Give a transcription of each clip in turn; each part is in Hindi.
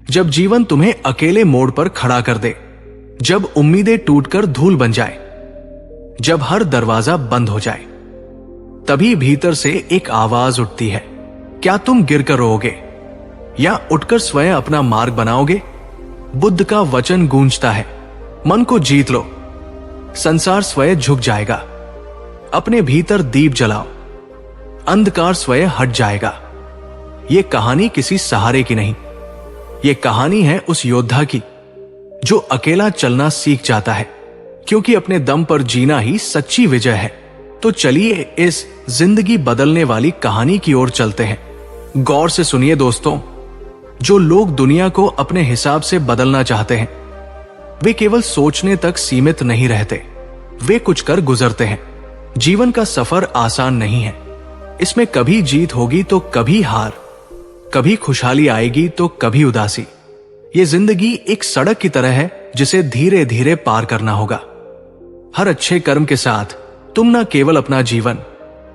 जब जीवन तुम्हें अकेले मोड़ पर खड़ा कर दे, जब उम्मीदें टूटकर धूल बन जाए, जब हर दरवाजा बंद हो जाए, तभी भीतर से एक आवाज उठती है। क्या तुम गिरकर रोओगे या उठकर स्वयं अपना मार्ग बनाओगे? बुद्ध का वचन गूंजता है, मन को जीत लो, संसार स्वयं झुक जाएगा। अपने भीतर दीप जलाओ, अंधकार स्वयं हट जाएगा। यह कहानी किसी सहारे की नहीं, यह कहानी है उस योद्धा की जो अकेला चलना सीख जाता है, क्योंकि अपने दम पर जीना ही सच्ची विजय है। तो चलिए इस जिंदगी बदलने वाली कहानी की ओर चलते हैं। गौर से सुनिए दोस्तों, जो लोग दुनिया को अपने हिसाब से बदलना चाहते हैं, वे केवल सोचने तक सीमित नहीं रहते, वे कुछ कर गुजरते हैं। जीवन का सफर आसान नहीं है, इसमें कभी जीत होगी तो कभी हार, कभी खुशहाली आएगी तो कभी उदासी। ये जिंदगी एक सड़क की तरह है जिसे धीरे धीरे पार करना होगा। हर अच्छे कर्म के साथ तुम न केवल अपना जीवन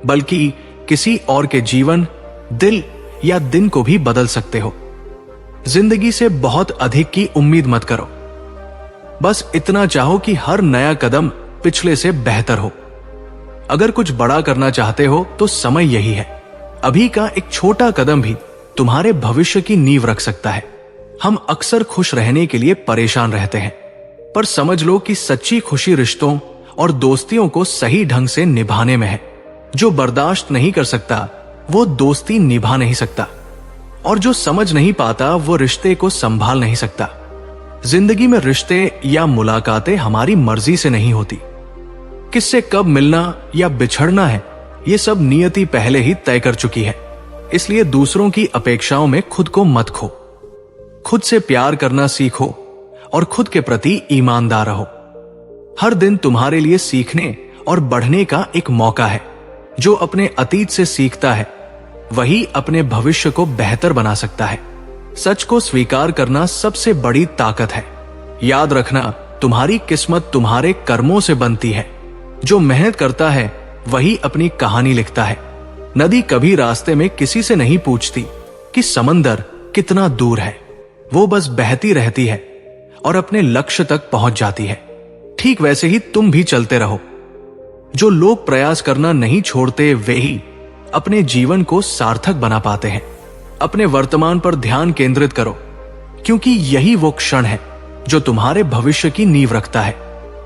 बल्कि किसी और के जीवन, दिल या दिन को भी बदल सकते हो। जिंदगी से बहुत अधिक की उम्मीद मत करो, बस इतना चाहो कि हर नया कदम पिछले से बेहतर हो। अगर कुछ बड़ा करना चाहते हो तो समय यही है। अभी का एक छोटा कदम भी तुम्हारे भविष्य की नींव रख सकता है। हम अक्सर खुश रहने के लिए परेशान रहते हैं, पर समझ लो कि सच्ची खुशी रिश्तों और दोस्तियों को सही ढंग से निभाने में है। जो बर्दाश्त नहीं कर सकता वो दोस्ती निभा नहीं सकता, और जो समझ नहीं पाता वो रिश्ते को संभाल नहीं सकता। जिंदगी में रिश्ते या मुलाकातें हमारी मर्जी से नहीं होती। किससे कब मिलना या बिछड़ना है, ये सब नियति पहले ही तय कर चुकी है। इसलिए दूसरों की अपेक्षाओं में खुद को मत खो। खुद से प्यार करना सीखो और खुद के प्रति ईमानदार रहो। हर दिन तुम्हारे लिए सीखने और बढ़ने का एक मौका है। जो अपने अतीत से सीखता है वही अपने भविष्य को बेहतर बना सकता है। सच को स्वीकार करना सबसे बड़ी ताकत है। याद रखना, तुम्हारी किस्मत तुम्हारे कर्मों से बनती है। जो मेहनत करता है वही अपनी कहानी लिखता है। नदी कभी रास्ते में किसी से नहीं पूछती कि समंदर कितना दूर है, वो बस बहती रहती है और अपने लक्ष्य तक पहुंच जाती है। ठीक वैसे ही तुम भी चलते रहो। जो लोग प्रयास करना नहीं छोड़ते वे ही अपने जीवन को सार्थक बना पाते हैं। अपने वर्तमान पर ध्यान केंद्रित करो, क्योंकि यही वो क्षण है जो तुम्हारे भविष्य की नींव रखता है।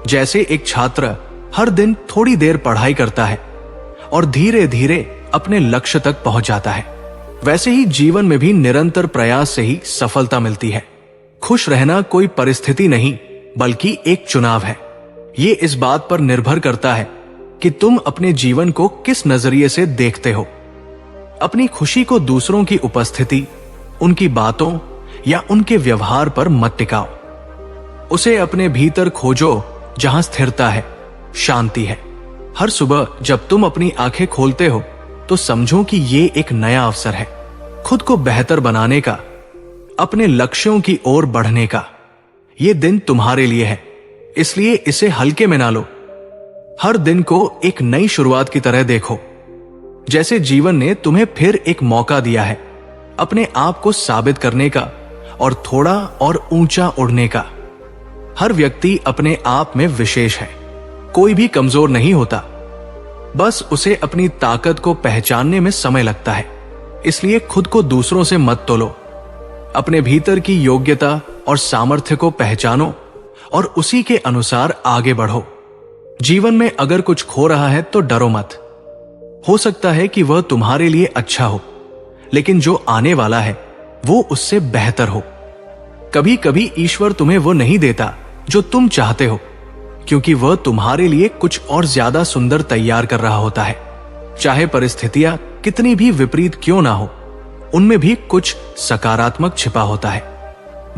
जैसे एक छात्र हर दिन थोड़ी देर पढ़ाई करता है और धीरे धीरे अपने लक्ष्य तक पहुंच जाता है, वैसे ही जीवन में भी निरंतर प्रयास से ही सफलता मिलती है। खुश रहना कोई परिस्थिति नहीं बल्कि एक चुनाव है। ये इस बात पर निर्भर करता है कि तुम अपने जीवन को किस नजरिए से देखते हो। अपनी खुशी को दूसरों की उपस्थिति, उनकी बातों या उनके व्यवहार पर मत टिकाओ। उसे अपने भीतर खोजो जहां स्थिरता है, शांति है। हर सुबह जब तुम अपनी आंखें खोलते हो तो समझो कि ये एक नया अवसर है खुद को बेहतर बनाने का, अपने लक्ष्यों की ओर बढ़ने का। ये दिन तुम्हारे लिए है, इसलिए इसे हल्के में ना लो। हर दिन को एक नई शुरुआत की तरह देखो, जैसे जीवन ने तुम्हें फिर एक मौका दिया है अपने आप को साबित करने का और थोड़ा और ऊंचा उड़ने का। हर व्यक्ति अपने आप में विशेष है, कोई भी कमजोर नहीं होता, बस उसे अपनी ताकत को पहचानने में समय लगता है। इसलिए खुद को दूसरों से मत तोलो। अपने भीतर की योग्यता और सामर्थ्य को पहचानो और उसी के अनुसार आगे बढ़ो। जीवन में अगर कुछ खो रहा है तो डरो मत। हो सकता है कि वह तुम्हारे लिए अच्छा हो, लेकिन जो आने वाला है वो उससे बेहतर हो। कभी कभी ईश्वर तुम्हें वो नहीं देता जो तुम चाहते हो, क्योंकि वह तुम्हारे लिए कुछ और ज्यादा सुंदर तैयार कर रहा होता है। चाहे परिस्थितियां कितनी भी विपरीत क्यों ना हो, उनमें भी कुछ सकारात्मक छिपा होता है।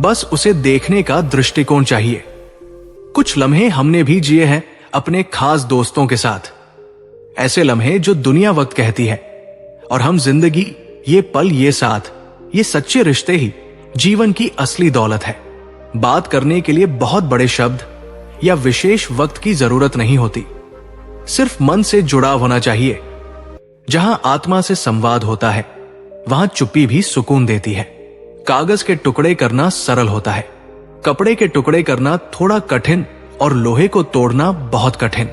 बस उसे देखने का दृष्टिकोण चाहिए। कुछ लम्हे हमने भी जिए हैं अपने खास दोस्तों के साथ, ऐसे लम्हे जो दुनिया वक्त कहती है, और हम जिंदगी, ये पल, ये साथ, ये सच्चे रिश्ते ही जीवन की असली दौलत है। बात करने के लिए बहुत बड़े शब्द या विशेष वक्त की जरूरत नहीं होती, सिर्फ मन से जुड़ाव होना चाहिए। जहां आत्मा से संवाद होता है वहां चुप्पी भी सुकून देती है। कागज के टुकड़े करना सरल होता है, कपड़े के टुकड़े करना थोड़ा कठिन और लोहे को तोड़ना बहुत कठिन।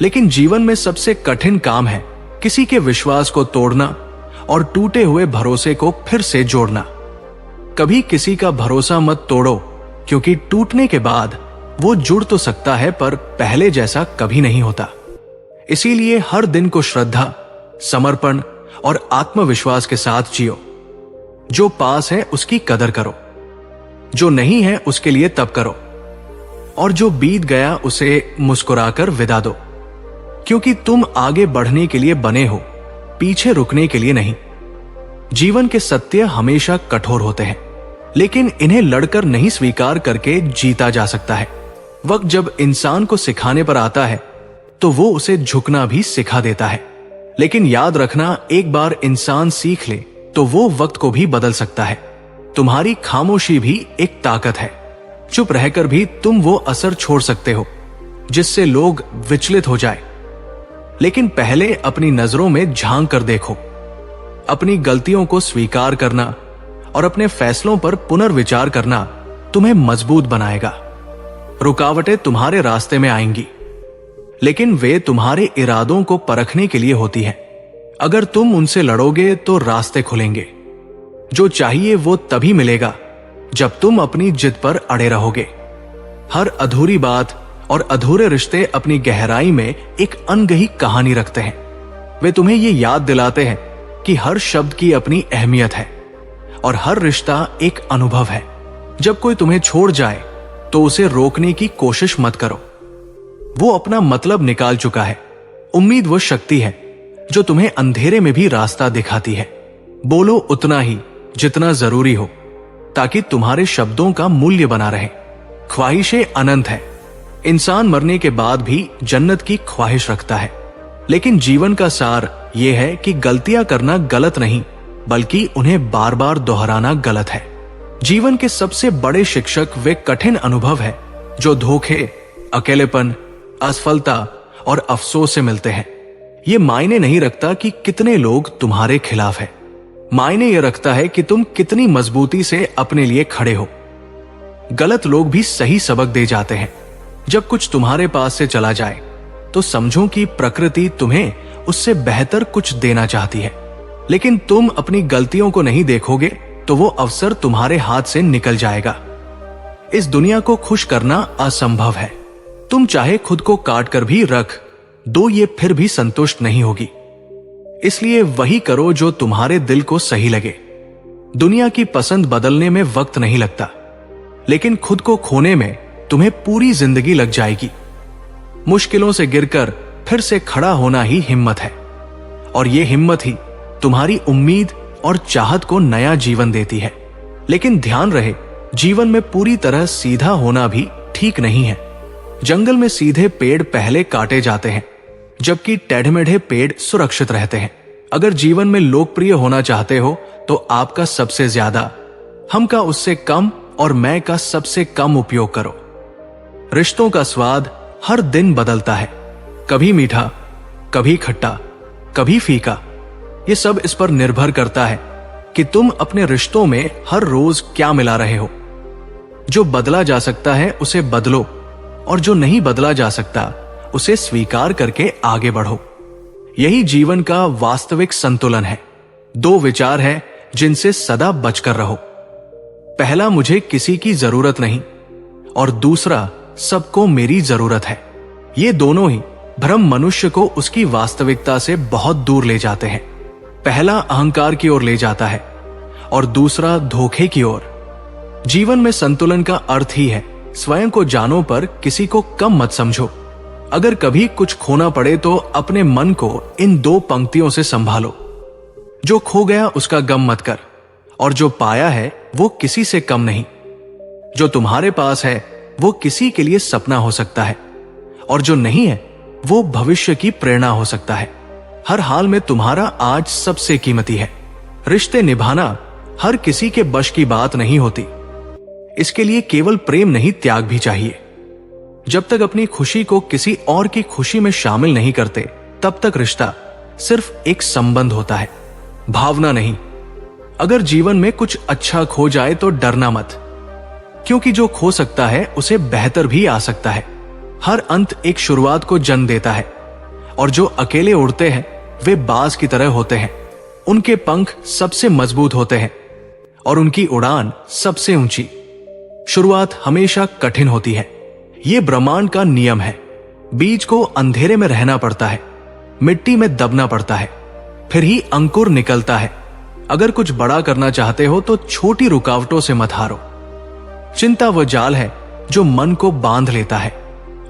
लेकिन जीवन में सबसे कठिन काम है किसी के विश्वास को तोड़ना और टूटे हुए भरोसे को फिर से जोड़ना। कभी किसी का भरोसा मत तोड़ो, क्योंकि टूटने के बाद वो जुड़ तो सकता है पर पहले जैसा कभी नहीं होता। इसीलिए हर दिन को श्रद्धा, समर्पण और आत्मविश्वास के साथ जियो। जो पास है उसकी कदर करो, जो नहीं है उसके लिए तब करो, और जो बीत गया उसे मुस्कुराकर विदा दो। क्योंकि तुम आगे बढ़ने के लिए बने हो, पीछे रुकने के लिए नहीं। जीवन के सत्य हमेशा कठोर होते हैं, लेकिन इन्हें लड़कर नहीं स्वीकार करके जीता जा सकता है। वक्त जब इंसान को सिखाने पर आता है तो वो उसे झुकना भी सिखा देता है। लेकिन याद रखना, एक बार इंसान सीख ले तो वो वक्त को भी बदल सकता है। तुम्हारी खामोशी भी एक ताकत है। चुप रहकर भी तुम वो असर छोड़ सकते हो जिससे लोग विचलित हो जाए। लेकिन पहले अपनी नजरों में झांक कर देखो। अपनी गलतियों को स्वीकार करना और अपने फैसलों पर पुनर्विचार करना तुम्हें मजबूत बनाएगा। रुकावटें तुम्हारे रास्ते में आएंगी, लेकिन वे तुम्हारे इरादों को परखने के लिए होती है। अगर तुम उनसे लड़ोगे तो रास्ते खुलेंगे। जो चाहिए वो तभी मिलेगा जब तुम अपनी जिद पर अड़े रहोगे। हर अधूरी बात और अधूरे रिश्ते अपनी गहराई में एक अनगही कहानी रखते हैं। वे तुम्हें ये याद दिलाते हैं कि हर शब्द की अपनी अहमियत है और हर रिश्ता एक अनुभव है। जब कोई तुम्हें छोड़ जाए तो उसे रोकने की कोशिश मत करो। वो अपना मतलब निकाल चुका है। उम्मीद वो शक्ति है जो तुम्हें अंधेरे में भी रास्ता दिखाती है। बोलो उतना ही जितना जरूरी हो, ताकि तुम्हारे शब्दों का मूल्य बना रहे। ख्वाहिशें अनंत है। इंसान मरने के बाद भी जन्नत की ख्वाहिश रखता है। लेकिन जीवन का सार यह है कि गलतियां करना गलत नहीं, बल्कि उन्हें बार बार दोहराना गलत है। जीवन के सबसे बड़े शिक्षक वे कठिन अनुभव है जो धोखे, अकेलेपन, असफलता और अफसोस से मिलते हैं। ये मायने नहीं रखता कि कितने लोग तुम्हारे खिलाफ हैं। मायने यह रखता है कि तुम कितनी मजबूती से अपने लिए खड़े हो। गलत लोग भी सही सबक दे जाते हैं। जब कुछ तुम्हारे पास से चला जाए तो समझो कि प्रकृति तुम्हें उससे बेहतर कुछ देना चाहती है। लेकिन तुम अपनी गलतियों को नहीं देखोगे तो वो अवसर तुम्हारे हाथ से निकल जाएगा। इस दुनिया को खुश करना असंभव है। तुम चाहे खुद को काट कर भी रख दो, ये फिर भी संतुष्ट नहीं होगी। इसलिए वही करो जो तुम्हारे दिल को सही लगे। दुनिया की पसंद बदलने में वक्त नहीं लगता, लेकिन खुद को खोने में तुम्हें पूरी जिंदगी लग जाएगी। मुश्किलों से गिरकर फिर से खड़ा होना ही हिम्मत है, और ये हिम्मत ही तुम्हारी उम्मीद और चाहत को नया जीवन देती है। लेकिन ध्यान रहे, जीवन में पूरी तरह सीधा होना भी ठीक नहीं है। जंगल में सीधे पेड़ पहले काटे जाते हैं, जबकि टेढ़मेढ़े पेड़ सुरक्षित रहते हैं। अगर जीवन में लोकप्रिय होना चाहते हो तो आपका सबसे ज्यादा, हम का उससे कम और मैं का सबसे कम उपयोग करो। रिश्तों का स्वाद हर दिन बदलता है, कभी मीठा, कभी खट्टा, कभी फीका। ये सब इस पर निर्भर करता है कि तुम अपने रिश्तों में हर रोज क्या मिला रहे हो। जो बदला जा सकता है उसे बदलो, और जो नहीं बदला जा सकता उसे स्वीकार करके आगे बढ़ो। यही जीवन का वास्तविक संतुलन है। दो विचार है जिनसे सदा बचकर रहो। पहला, मुझे किसी की जरूरत नहीं, और दूसरा, सबको मेरी जरूरत है। ये दोनों ही भ्रम मनुष्य को उसकी वास्तविकता से बहुत दूर ले जाते हैं। पहला अहंकार की ओर ले जाता है और दूसरा धोखे की ओर। जीवन में संतुलन का अर्थ ही है स्वयं को जानो पर किसी को कम मत समझो। अगर कभी कुछ खोना पड़े तो अपने मन को इन दो पंक्तियों से संभालो। जो खो गया उसका गम मत कर, और जो पाया है वो किसी से कम नहीं। जो तुम्हारे पास है वो किसी के लिए सपना हो सकता है, और जो नहीं है वो भविष्य की प्रेरणा हो सकता है। हर हाल में तुम्हारा आज सबसे कीमती है। रिश्ते निभाना हर किसी के बश की बात नहीं होती। इसके लिए केवल प्रेम नहीं, त्याग भी चाहिए। जब तक अपनी खुशी को किसी और की खुशी में शामिल नहीं करते, तब तक रिश्ता सिर्फ एक संबंध होता है, भावना नहीं। अगर जीवन में कुछ अच्छा खो जाए तो डरना मत, क्योंकि जो खो सकता है उसे बेहतर भी आ सकता है। हर अंत एक शुरुआत को जन्म देता है, और जो अकेले उड़ते हैं वे बाज की तरह होते हैं। उनके पंख सबसे मजबूत होते हैं और उनकी उड़ान सबसे ऊंची। शुरुआत हमेशा कठिन होती है, ये ब्रह्मांड का नियम है। बीज को अंधेरे में रहना पड़ता है, मिट्टी में दबना पड़ता है, फिर ही अंकुर निकलता है। अगर कुछ बड़ा करना चाहते हो तो छोटी रुकावटों से मत हारो। चिंता वह जाल है जो मन को बांध लेता है।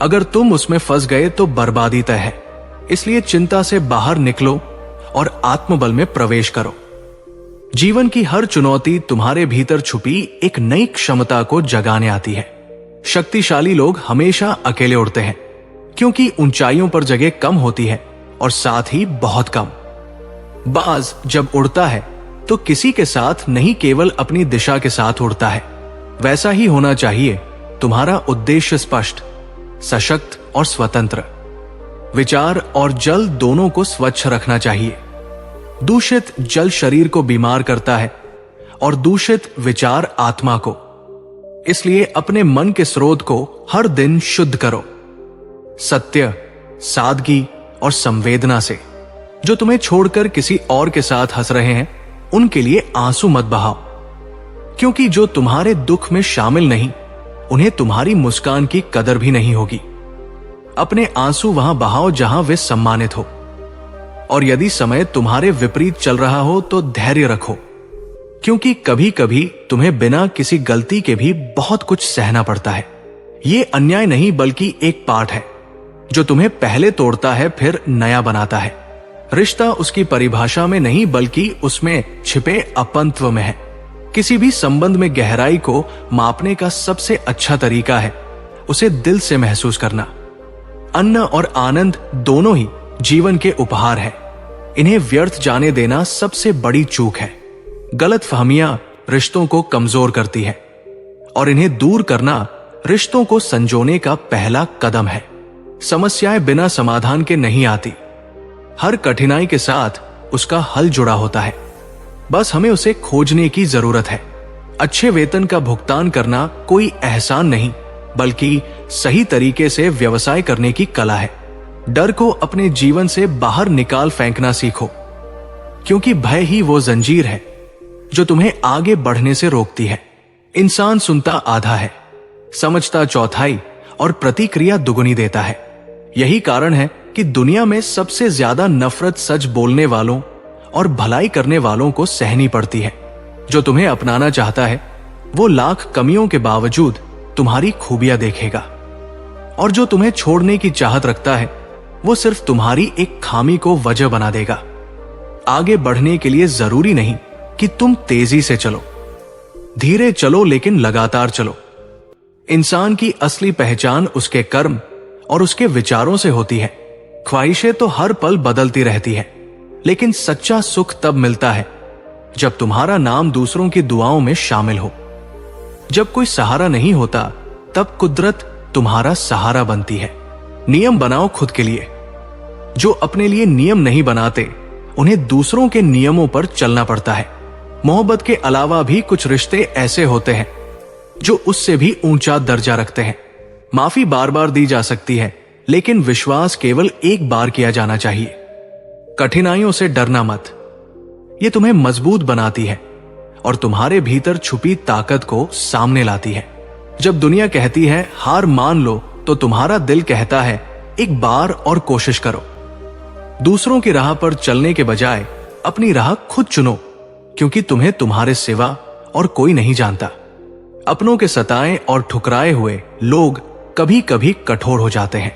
अगर तुम उसमें फंस गए तो बर्बादी तय है। इसलिए चिंता से बाहर निकलो और आत्मबल में प्रवेश करो। जीवन की हर चुनौती तुम्हारे भीतर छुपी एक नई क्षमता को जगाने आती है। शक्तिशाली लोग हमेशा अकेले उड़ते हैं, क्योंकि ऊंचाइयों पर जगह कम होती है और साथ ही बहुत कम। बाज जब उड़ता है तो किसी के साथ नहीं, केवल अपनी दिशा के साथ उड़ता है। वैसा ही होना चाहिए तुम्हारा उद्देश्य स्पष्ट, सशक्त और स्वतंत्र। विचार और जल दोनों को स्वच्छ रखना चाहिए। दूषित जल शरीर को बीमार करता है और दूषित विचार आत्मा को। इसलिए अपने मन के स्रोत को हर दिन शुद्ध करो, सत्य, सादगी और संवेदना से। जो तुम्हें छोड़कर किसी और के साथ हंस रहे हैं उनके लिए आंसू मत बहाओ, क्योंकि जो तुम्हारे दुख में शामिल नहीं उन्हें तुम्हारी मुस्कान की कदर भी नहीं होगी। अपने आंसू वहां बहाओ जहां वे सम्मानित हो, और यदि समय तुम्हारे विपरीत चल रहा हो तो धैर्य रखो, क्योंकि कभी कभी तुम्हें बिना किसी गलती के भी बहुत कुछ सहना पड़ता है। ये अन्याय नहीं बल्कि एक पाठ है जो तुम्हें पहले तोड़ता है फिर नया बनाता है। रिश्ता उसकी परिभाषा में नहीं बल्कि उसमें छिपे अपनत्व में है। किसी भी संबंध में गहराई को मापने का सबसे अच्छा तरीका है उसे दिल से महसूस करना। अन्न और आनंद दोनों ही जीवन के उपहार है। इन्हें व्यर्थ जाने देना सबसे बड़ी चूक है। गलतफहमियां रिश्तों को कमजोर करती है और इन्हें दूर करना रिश्तों को संजोने का पहला कदम है। समस्याएं बिना समाधान के नहीं आती, हर कठिनाई के साथ उसका हल जुड़ा होता है। बस हमें उसे खोजने की जरूरत है। अच्छे वेतन का भुगतान करना कोई एहसान नहीं बल्कि सही तरीके से व्यवसाय करने की कला है। डर को अपने जीवन से बाहर निकाल फेंकना सीखो, क्योंकि भय ही वो जंजीर है जो तुम्हें आगे बढ़ने से रोकती है। इंसान सुनता आधा है, समझता चौथाई और प्रतिक्रिया दुगुनी देता है। यही कारण है कि दुनिया में सबसे ज्यादा नफरत सच बोलने वालों और भलाई करने वालों को सहनी पड़ती है। जो तुम्हें अपनाना चाहता है वो लाख कमियों के बावजूद तुम्हारी खूबियां देखेगा, और जो तुम्हें छोड़ने की चाहत रखता है वो सिर्फ तुम्हारी एक खामी को वजह बना देगा। आगे बढ़ने के लिए जरूरी नहीं कि तुम तेजी से चलो, धीरे चलो लेकिन लगातार चलो। इंसान की असली पहचान उसके कर्म और उसके विचारों से होती है। ख्वाहिशें तो हर पल बदलती रहती है, लेकिन सच्चा सुख तब मिलता है जब तुम्हारा नाम दूसरों की दुआओं में शामिल हो। जब कोई सहारा नहीं होता तब कुदरत तुम्हारा सहारा बनती है। नियम बनाओ खुद के लिए। जो अपने लिए नियम नहीं बनाते उन्हें दूसरों के नियमों पर चलना पड़ता है। मोहब्बत के अलावा भी कुछ रिश्ते ऐसे होते हैं जो उससे भी ऊंचा दर्जा रखते हैं। माफी बार बार दी जा सकती है, लेकिन विश्वास केवल एक बार किया जाना चाहिए। कठिनाइयों से डरना मत, ये तुम्हें मजबूत बनाती है और तुम्हारे भीतर छुपी ताकत को सामने लाती है। जब दुनिया कहती है हार मान लो तो तुम्हारा दिल कहता है एक बार और कोशिश करो। दूसरों की राह पर चलने के बजाय अपनी राह खुद चुनो, क्योंकि तुम्हें तुम्हारे सिवा और कोई नहीं जानता। अपनों के सताए और ठुकराए हुए लोग कभी कभी कठोर हो जाते हैं,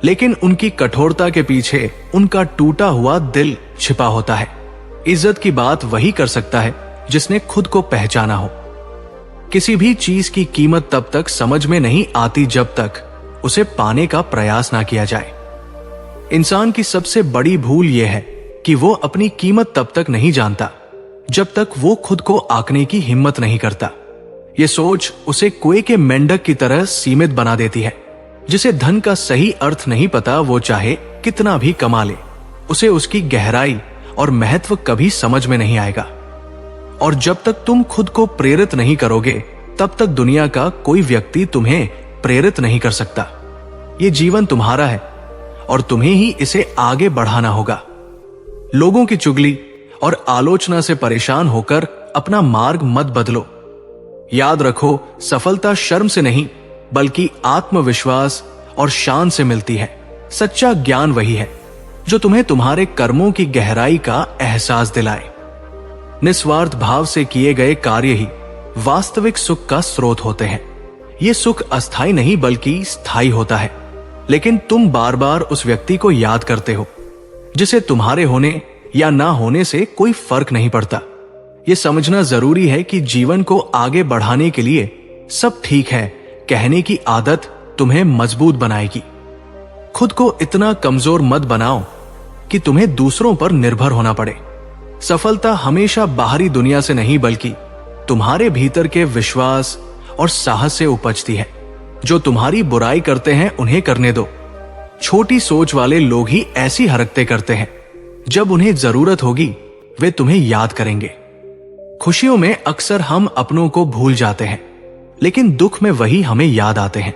लेकिन उनकी कठोरता के पीछे उनका टूटा हुआ दिल छिपा होता है। इज्जत की बात वही कर सकता है जिसने खुद को पहचाना हो। किसी भी चीज की कीमत तब तक समझ में नहीं आती जब तक उसे पाने का प्रयास ना किया जाए। इंसान की सबसे बड़ी भूल यह है कि वो अपनी कीमत तब तक नहीं जानता जब तक वो खुद को आंकने की हिम्मत नहीं करता। ये सोच उसे कुएं के मेंढक की तरह सीमित बना देती है। जिसे धन का सही अर्थ नहीं पता वो चाहे कितना भी कमा ले, उसे उसकी गहराई और महत्व कभी समझ में नहीं आएगा। और जब तक तुम खुद को प्रेरित नहीं करोगे तब तक दुनिया का कोई व्यक्ति तुम्हें प्रेरित नहीं कर सकता। ये जीवन तुम्हारा है और तुम्हें ही इसे आगे बढ़ाना होगा। लोगों की चुगली और आलोचना से परेशान होकर अपना मार्ग मत बदलो। याद रखो, सफलता शर्म से नहीं बल्कि आत्मविश्वास और शान से मिलती है। सच्चा ज्ञान वही है जो तुम्हें तुम्हारे कर्मों की गहराई का एहसास दिलाए। निस्वार्थ भाव से किए गए कार्य ही वास्तविक सुख का स्रोत होते हैं। ये सुख अस्थायी नहीं बल्कि स्थायी होता है, लेकिन तुम बार बार उस व्यक्ति को याद करते हो जिसे तुम्हारे होने या ना होने से कोई फर्क नहीं पड़ता। यह समझना जरूरी है कि जीवन को आगे बढ़ाने के लिए सब ठीक है कहने की आदत तुम्हें मजबूत बनाएगी। खुद को इतना कमजोर मत बनाओ कि तुम्हें दूसरों पर निर्भर होना पड़े। सफलता हमेशा बाहरी दुनिया से नहीं बल्कि तुम्हारे भीतर के विश्वास और साहस से उपजती है। जो तुम्हारी बुराई करते हैं उन्हें करने दो। छोटी सोच वाले लोग ही ऐसी हरकतें करते हैं। जब उन्हें जरूरत होगी वे तुम्हें याद करेंगे। खुशियों में अक्सर हम अपनों को भूल जाते हैं, लेकिन दुख में वही हमें याद आते हैं।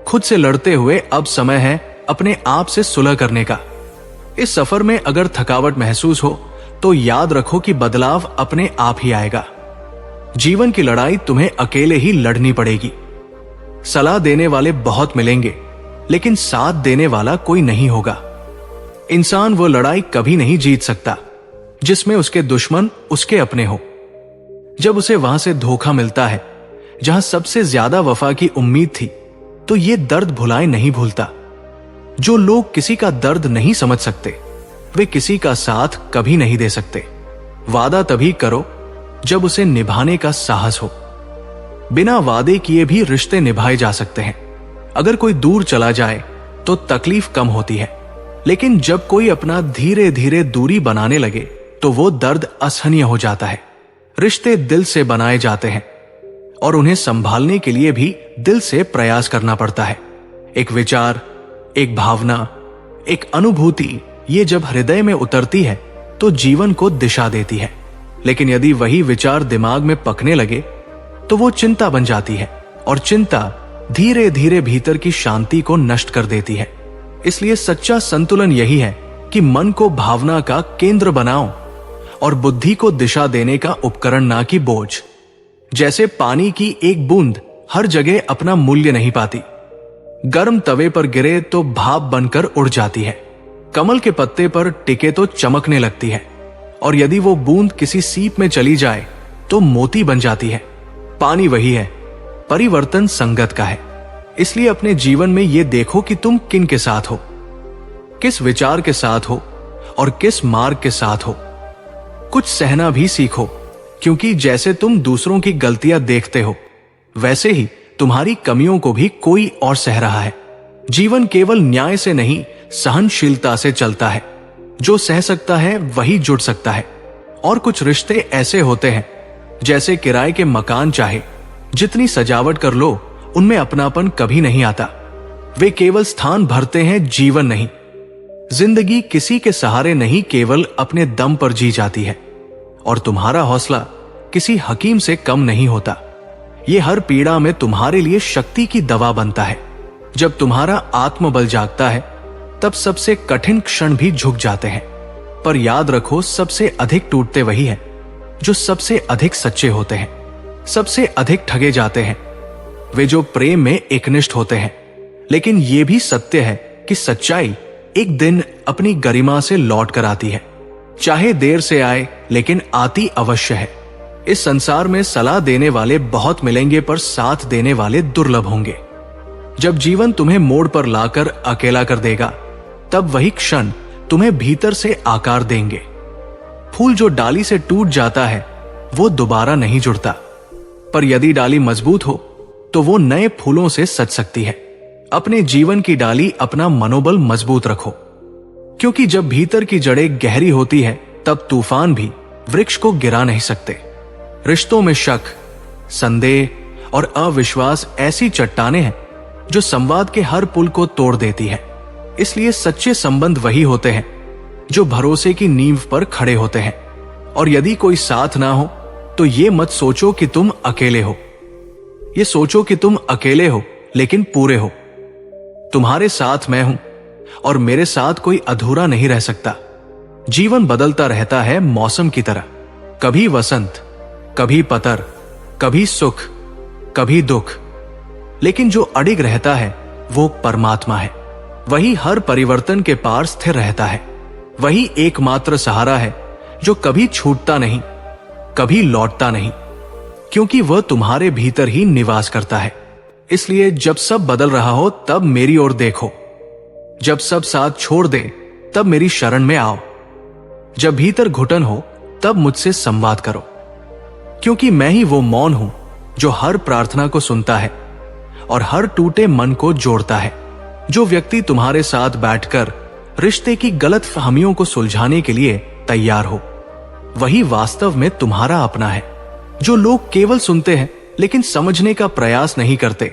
खुद से लड़ते हुए अब समय है अपने आप से सुलह करने का। इस सफर में अगर थकावट महसूस हो तो याद रखो कि बदलाव अपने आप ही आएगा। जीवन की लड़ाई तुम्हें अकेले ही लड़नी पड़ेगी। सलाह देने वाले बहुत मिलेंगे, लेकिन साथ देने वाला कोई नहीं होगा। इंसान वो लड़ाई कभी नहीं जीत सकता जिसमें उसके दुश्मन उसके अपने हो। जब उसे वहां से धोखा मिलता है जहां सबसे ज्यादा वफा की उम्मीद थी, तो ये दर्द भुलाए नहीं भूलता। जो लोग किसी का दर्द नहीं समझ सकते वे किसी का साथ कभी नहीं दे सकते। वादा तभी करो जब उसे निभाने का साहस हो। बिना वादे किए भी रिश्ते निभाए जा सकते हैं। अगर कोई दूर चला जाए तो तकलीफ कम होती है, लेकिन जब कोई अपना धीरे धीरे दूरी बनाने लगे तो वो दर्द असहनीय हो जाता है। रिश्ते दिल से बनाए जाते हैं और उन्हें संभालने के लिए भी दिल से प्रयास करना पड़ता है। एक विचार, एक भावना, एक अनुभूति, ये जब हृदय में उतरती है तो जीवन को दिशा देती है। लेकिन यदि वही विचार दिमाग में पकने लगे तो वो चिंता बन जाती है, और चिंता धीरे धीरे भीतर की शांति को नष्ट कर देती है। इसलिए सच्चा संतुलन यही है कि मन को भावना का केंद्र बनाओ और बुद्धि को दिशा देने का उपकरण, ना कि बोझ। जैसे पानी की एक बूंद हर जगह अपना मूल्य नहीं पाती। गर्म तवे पर गिरे तो भाप बनकर उड़ जाती है। कमल के पत्ते पर टिके तो चमकने लगती है, और यदि वो बूंद किसी सीप में चली जाए तो मोती बन जाती है। पानी वही है, परिवर्तन संगत का है। इसलिए अपने जीवन में ये देखो कि तुम किन के साथ हो, किस विचार के साथ हो और किस मार्ग के साथ हो। कुछ सहना भी सीखो, क्योंकि जैसे तुम दूसरों की गलतियां देखते हो वैसे ही तुम्हारी कमियों को भी कोई और सह रहा है। जीवन केवल न्याय से नहीं, सहनशीलता से चलता है। जो सह सकता है वही जुड़ सकता है। और कुछ रिश्ते ऐसे होते हैं जैसे किराए के मकान, चाहे जितनी सजावट कर लो उनमें अपनापन कभी नहीं आता। वे केवल स्थान भरते हैं, जीवन नहीं। जिंदगी किसी के सहारे नहीं, केवल अपने दम पर जी जाती है। और तुम्हारा हौसला किसी हकीम से कम नहीं होता। ये हर पीड़ा में तुम्हारे लिए शक्ति की दवा बनता है। जब तुम्हारा आत्मबल जागता है तब सबसे कठिन क्षण भी झुक जाते हैं। पर याद रखो, सबसे अधिक टूटते वही है जो सबसे अधिक सच्चे होते हैं। सबसे अधिक ठगे जाते हैं वे जो प्रेम में एकनिष्ठ होते हैं। लेकिन यह भी सत्य है कि सच्चाई एक दिन अपनी गरिमा से लौट कर आती है। चाहे देर से आए, लेकिन आती अवश्य है। इस संसार में सलाह देने वाले बहुत मिलेंगे, पर साथ देने वाले दुर्लभ होंगे। जब जीवन तुम्हें मोड़ पर लाकर अकेला कर देगा, तब वही क्षण तुम्हें भीतर से आकार देंगे। फूल जो डाली से टूट जाता है वो दोबारा नहीं जुड़ता, पर यदि डाली मजबूत हो तो वो नए फूलों से सज सकती है। अपने जीवन की डाली अपना मनोबल मजबूत रखो, क्योंकि जब भीतर की जड़ें गहरी होती है तब तूफान भी वृक्ष को गिरा नहीं सकते। रिश्तों में शक, संदेह और अविश्वास ऐसी चट्टानें हैं जो संवाद के हर पुल को तोड़ देती है। इसलिए सच्चे संबंध वही होते हैं जो भरोसे की नींव पर खड़े होते हैं। और यदि कोई साथ ना हो तो ये मत सोचो कि तुम अकेले हो। ये सोचो कि तुम अकेले हो लेकिन पूरे हो। तुम्हारे साथ मैं हूं और मेरे साथ कोई अधूरा नहीं रह सकता। जीवन बदलता रहता है मौसम की तरह, कभी वसंत, कभी पतर, कभी सुख, कभी दुख, लेकिन जो अडिग रहता है वो परमात्मा है। वही हर परिवर्तन के पार स्थिर रहता है। वही एकमात्र सहारा है जो कभी छूटता नहीं, कभी लौटता नहीं, क्योंकि वह तुम्हारे भीतर ही निवास करता है। इसलिए जब सब बदल रहा हो तब मेरी ओर देखो। जब सब साथ छोड़ दे तब मेरी शरण में आओ। जब भीतर घुटन हो तब मुझसे संवाद करो, क्योंकि मैं ही वो मौन हूं जो हर प्रार्थना को सुनता है और हर टूटे मन को जोड़ता है। जो व्यक्ति तुम्हारे साथ बैठकर रिश्ते की गलत फहमियों को सुलझाने के लिए तैयार हो, वही वास्तव में तुम्हारा अपना है। जो लोग केवल सुनते हैं लेकिन समझने का प्रयास नहीं करते,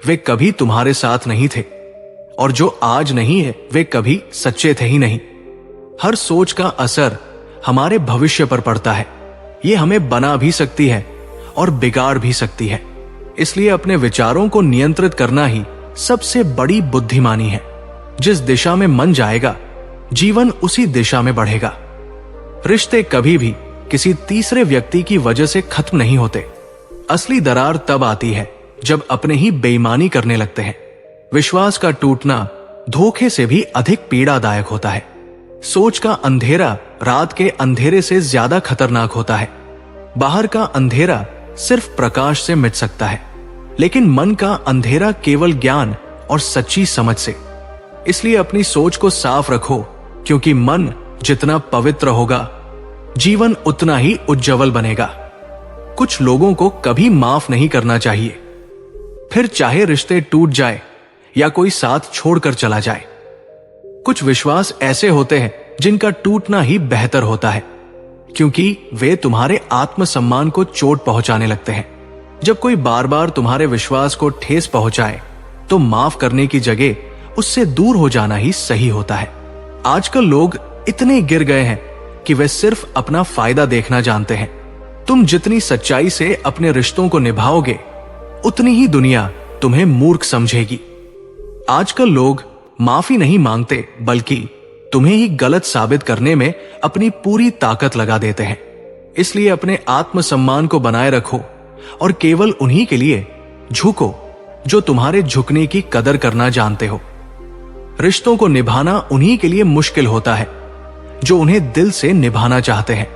वे कभी तुम्हारे साथ नहीं थे, और जो आज नहीं है वे कभी सच्चे थे ही नहीं। हर सोच का असर हमारे भविष्य पर पड़ता है। ये हमें बना भी सकती है और बिगाड़ भी सकती है। इसलिए अपने विचारों को नियंत्रित करना ही सबसे बड़ी बुद्धिमानी है। जिस दिशा में मन जाएगा, जीवन उसी दिशा में बढ़ेगा। रिश्ते कभी भी किसी तीसरे व्यक्ति की वजह से खत्म नहीं होते। असली दरार तब आती है जब अपने ही बेईमानी करने लगते हैं। विश्वास का टूटना धोखे से भी अधिक पीड़ादायक होता है। सोच का अंधेरा रात के अंधेरे से ज्यादा खतरनाक होता है। बाहर का अंधेरा सिर्फ प्रकाश से मिट सकता है, लेकिन मन का अंधेरा केवल ज्ञान और सच्ची समझ से। इसलिए अपनी सोच को साफ रखो, क्योंकि मन जितना पवित्र होगा, जीवन उतना ही उज्जवल बनेगा। कुछ लोगों को कभी माफ नहीं करना चाहिए, फिर चाहे रिश्ते टूट जाए या कोई साथ छोड़कर चला जाए। कुछ विश्वास ऐसे होते हैं जिनका टूटना ही बेहतर होता है, क्योंकि वे तुम्हारे आत्मसम्मान को चोट पहुंचाने लगते हैं। जब कोई बार बार तुम्हारे विश्वास को ठेस पहुंचाए तो माफ करने की जगह उससे दूर हो जाना ही सही होता है। आजकल लोग इतने गिर गए हैं कि वे सिर्फ अपना फायदा देखना जानते हैं। तुम जितनी सच्चाई से अपने रिश्तों को निभाओगे, उतनी ही दुनिया तुम्हें मूर्ख समझेगी। आजकल लोग माफी नहीं मांगते, बल्कि तुम्हें ही गलत साबित करने में अपनी पूरी ताकत लगा देते हैं। इसलिए अपने आत्मसम्मान को बनाए रखो और केवल उन्हीं के लिए झुको जो तुम्हारे झुकने की कदर करना जानते हो। रिश्तों को निभाना उन्हीं के लिए मुश्किल होता है जो उन्हें दिल से निभाना चाहते हैं।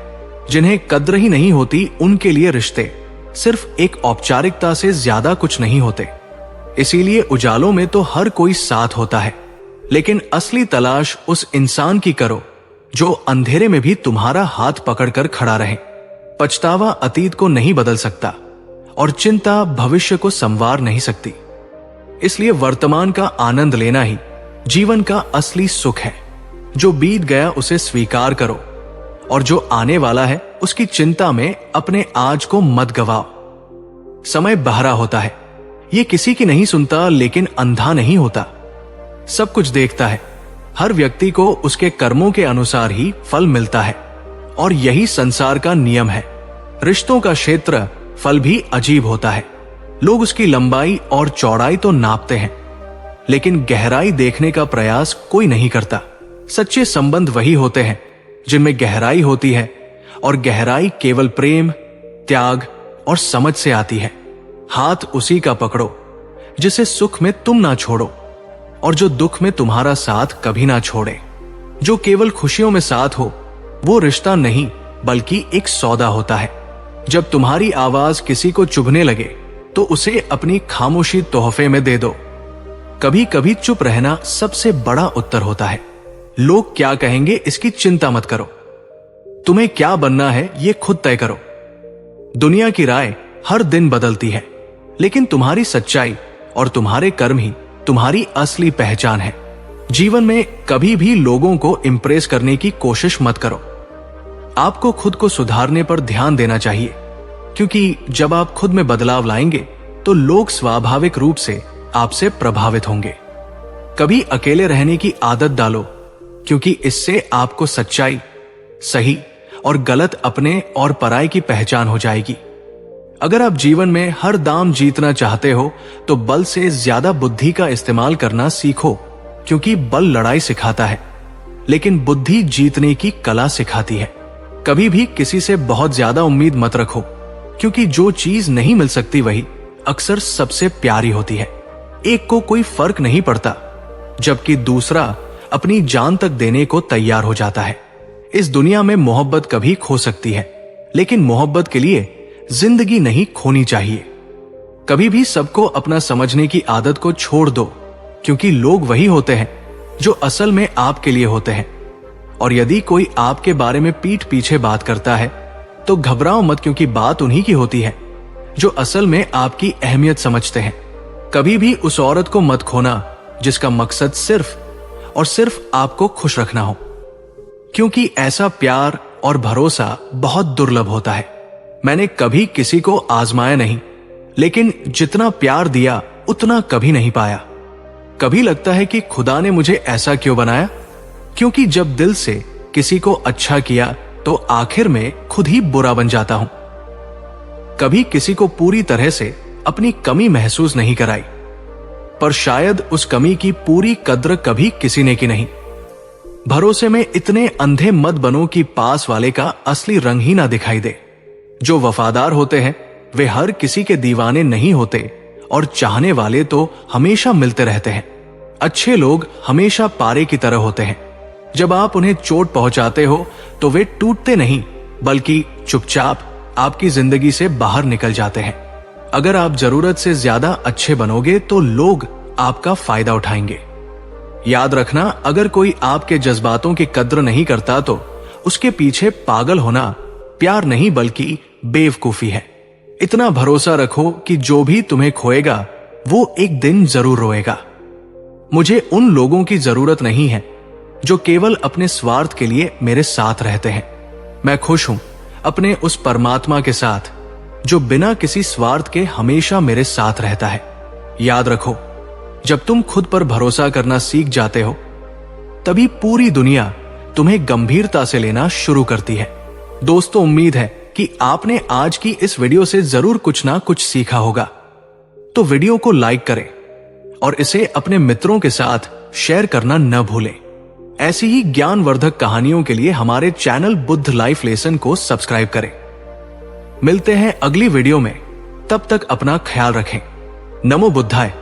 जिन्हें कद्र ही नहीं होती, उनके लिए रिश्ते सिर्फ एक औपचारिकता से ज्यादा कुछ नहीं होते। इसीलिए उजालों में तो हर कोई साथ होता है, लेकिन असली तलाश उस इंसान की करो जो अंधेरे में भी तुम्हारा हाथ पकड़कर खड़ा रहे। पछतावा अतीत को नहीं बदल सकता और चिंता भविष्य को संवार नहीं सकती। इसलिए वर्तमान का आनंद लेना ही जीवन का असली सुख है। जो बीत गया उसे स्वीकार करो और जो आने वाला है उसकी चिंता में अपने आज को मत गवाओ। समय बहरा होता है, ये किसी की नहीं सुनता, लेकिन अंधा नहीं होता, सब कुछ देखता है। हर व्यक्ति को उसके कर्मों के अनुसार ही फल मिलता है और यही संसार का नियम है। रिश्तों का क्षेत्र फल भी अजीब होता है। लोग उसकी लंबाई और चौड़ाई तो नापते हैं, लेकिन गहराई देखने का प्रयास कोई नहीं करता। सच्चे संबंध वही होते हैं जिनमें गहराई होती है, और गहराई केवल प्रेम, त्याग और समझ से आती है। हाथ उसी का पकड़ो जिसे सुख में तुम ना छोड़ो और जो दुख में तुम्हारा साथ कभी ना छोड़े। जो केवल खुशियों में साथ हो वो रिश्ता नहीं बल्कि एक सौदा होता है। जब तुम्हारी आवाज किसी को चुभने लगे तो उसे अपनी खामोशी तोहफे में दे दो। कभी कभी चुप रहना सबसे बड़ा उत्तर होता है। लोग क्या कहेंगे इसकी चिंता मत करो, तुम्हें क्या बनना है ये खुद तय करो। दुनिया की राय हर दिन बदलती है, लेकिन तुम्हारी सच्चाई और तुम्हारे कर्म ही तुम्हारी असली पहचान है। जीवन में कभी भी लोगों को इंप्रेस करने की कोशिश मत करो। आपको खुद को सुधारने पर ध्यान देना चाहिए, क्योंकि जब आप खुद में बदलाव लाएंगे तो लोग स्वाभाविक रूप से आपसे प्रभावित होंगे। कभी अकेले रहने की आदत डालो, क्योंकि इससे आपको सच्चाई, सही और गलत अपने और पराये की पहचान हो जाएगी। अगर आप जीवन में हर दाम जीतना चाहते हो तो बल से ज्यादा बुद्धि का इस्तेमाल करना सीखो, क्योंकि बल लड़ाई सिखाता है लेकिन बुद्धि जीतने की कला सिखाती है। कभी भी किसी से बहुत ज्यादा उम्मीद मत रखो, क्योंकि जो चीज नहीं मिल सकती वही अक्सर सबसे प्यारी होती है। एक को कोई फर्क नहीं पड़ता, जबकि दूसरा अपनी जान तक देने को तैयार हो जाता है। इस दुनिया में मोहब्बत कभी खो सकती है, लेकिन मोहब्बत के लिए जिंदगी नहीं खोनी चाहिए। कभी भी सबको अपना समझने की आदत को छोड़ दो, क्योंकि लोग वही होते हैं जो असल में आपके लिए होते हैं। और यदि कोई आपके बारे में पीठ पीछे बात करता है तो घबराओ मत, क्योंकि बात उन्हीं की होती है जो असल में आपकी अहमियत समझते हैं। कभी भी उस औरत को मत खोना जिसका मकसद सिर्फ और सिर्फ आपको खुश रखना हो, क्योंकि ऐसा प्यार और भरोसा बहुत दुर्लभ होता है। मैंने कभी किसी को आजमाया नहीं, लेकिन जितना प्यार दिया उतना कभी नहीं पाया। कभी लगता है कि खुदा ने मुझे ऐसा क्यों बनाया, क्योंकि जब दिल से किसी को अच्छा किया तो आखिर में खुद ही बुरा बन जाता हूं। कभी किसी को पूरी तरह से अपनी कमी महसूस नहीं कराई, पर शायद उस कमी की पूरी कद्र कभी किसी ने की नहीं। भरोसे में इतने अंधे मत बनो कि पास वाले का असली रंग ही ना दिखाई दे। जो वफादार होते हैं वे हर किसी के दीवाने नहीं होते, और चाहने वाले तो हमेशा मिलते रहते हैं। अच्छे लोग हमेशा पारे की तरह होते हैं। जब आप उन्हें चोट पहुंचाते हो तो वे टूटते नहीं, बल्कि चुपचाप आपकी जिंदगी से बाहर निकल जाते हैं। अगर आप जरूरत से ज्यादा अच्छे बनोगे तो लोग आपका फायदा उठाएंगे। याद रखना, अगर कोई आपके जज्बातों की कद्र नहीं करता तो उसके पीछे पागल होना प्यार नहीं बल्कि बेवकूफी है। इतना भरोसा रखो कि जो भी तुम्हें खोएगा वो एक दिन जरूर रोएगा। मुझे उन लोगों की जरूरत नहीं है जो केवल अपने स्वार्थ के लिए मेरे साथ रहते हैं। मैं खुश हूं अपने उस परमात्मा के साथ जो बिना किसी स्वार्थ के हमेशा मेरे साथ रहता है। याद रखो, जब तुम खुद पर भरोसा करना सीख जाते हो तभी पूरी दुनिया तुम्हें गंभीरता से लेना शुरू करती है। दोस्तों, उम्मीद है कि आपने आज की इस वीडियो से जरूर कुछ ना कुछ सीखा होगा। तो वीडियो को लाइक करें और इसे अपने मित्रों के साथ शेयर करना न भूलें। ऐसी ही ज्ञानवर्धक कहानियों के लिए हमारे चैनल बुद्ध लाइफ लेसन को सब्सक्राइब करें। मिलते हैं अगली वीडियो में, तब तक अपना ख्याल रखें। नमो बुद्धाय।